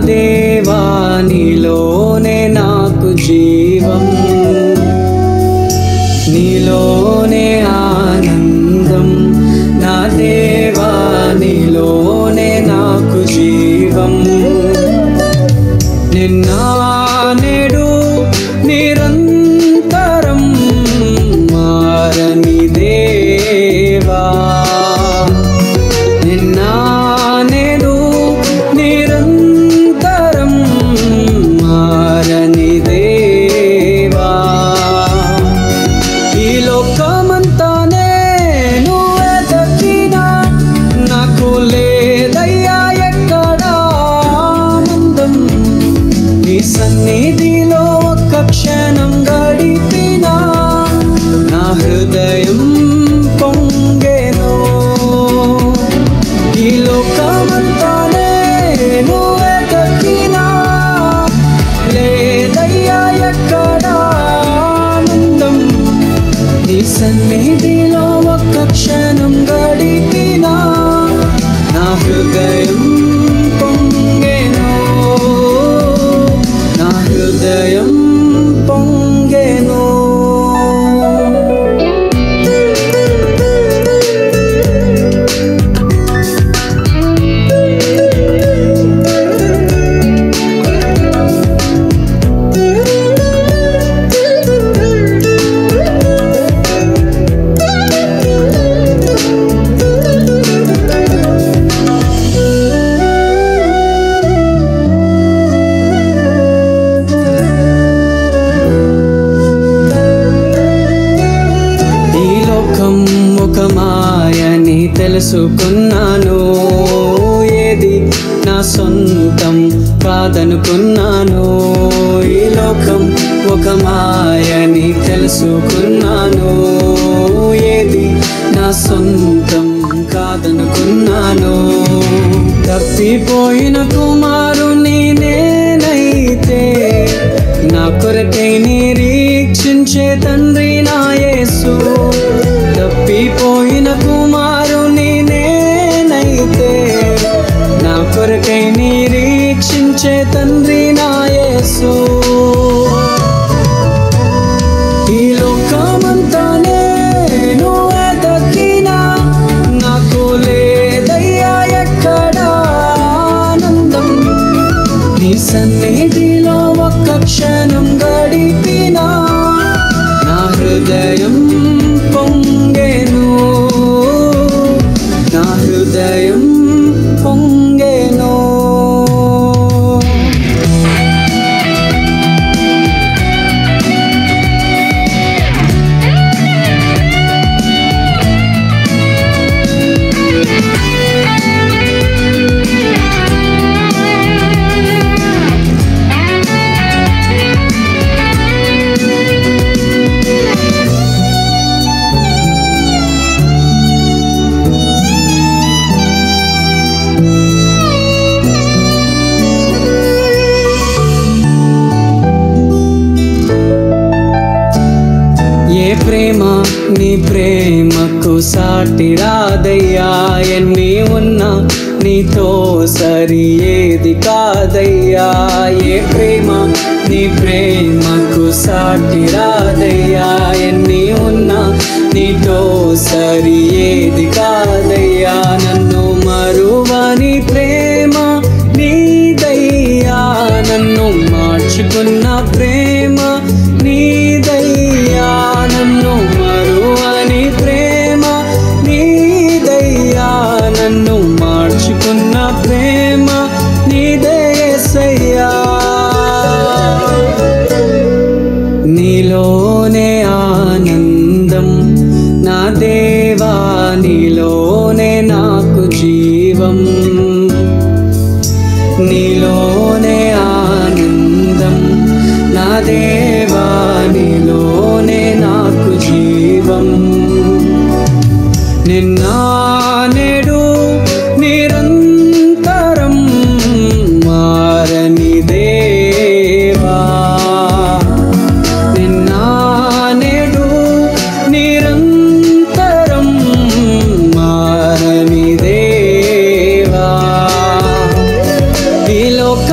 దేవా నీలోనే నాకు జీవం, నీలోనే ఆనందం, నా దేవా నీలోనే నాకు జీవం. నిన్న నేడు నిరంతరం మారని దేవా, నిన్న నేడు నిరంతరం మారని దేవా. ఈ లోకమంతా నేను వెతికినా నాకు లేదయ్యా ఎక్కడ ఆనందం, నీ సన్నిధిలో ఒక్క క్షణం గడిపినా నా హృదయం పొంగెను. ఈ లోకమంతా నేను వెతికినా లేదయ్యా ఎక్కడ ఆనందం, నీ సన్నిధిలో ఒక్క క్షణం గడిపినా నా హృదయం పొంగెను, నా హృదయం పొంగెను. ఒక మాయని తెలుసుకున్నాను, ఏది నా సొంతం కాదనుకున్నాను. ఈ లోకం ఒక మాయని తెలుసుకున్నాను, ఏది నా సొంతం కాదనుకున్నాను. తప్పిపోయిన కుమారుని నేనైతే నా కొరకై నిరీక్షించే తండ్రి నా యేసు. తప్పిపోయిన కుమారుని నేనైతే నా కొరకై నిరీక్షించే తండ్రి నా యేసు. ఈ లోకమంతా నేను వెతికినా నాకు లేదయ్యా ఎక్కడ ఆనందం, నీ సన్నిధిలో ఒక్క క్షణం గడిపినా నా హృదయం పొంగెను, నా హృదయం పొంగెను. ఏ ప్రేమ నీ ప్రేమకు సాటి రాదయ్యా, ఎన్ని ఉన్నా నీతో సరి ఏది కాదయ్యా. ఏ ప్రేమ నీ ప్రేమకు సాటి రాదయ్యా, ఎన్ని ఉన్నా నీతో సరి ఏది కాదయ్యా. నన్ను మరువని ప్రేమ నీదయ్యా, నన్ను మార్చుకున్న ప్రేమ నీదయ్యా, నన్ను మరువని ప్రేమ నీదయ్యా, నన్ను మార్చుకున్న ప్రేమ నీదే యేసయ్యా. నీలోనే ఆనందం, నా దేవా నీలోనే నాకు జీవం, నీలోనే ఆనందం, నా దేవా నీలోనే నాకు జీవం. నిన్న నేడు నిరంతరం మారని దేవా, నిన్న నేడు నిరంతరం మారని దేవా. ఈ లోక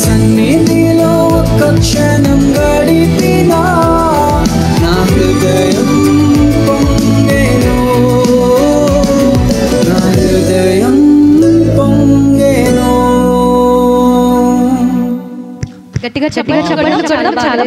సన్నిధిలో ఒక్క క్షణం గడిపినా నా హృదయం పొంగెను, నా హృదయం పొంగెను. గట్టిగా చెప్పడం చాలా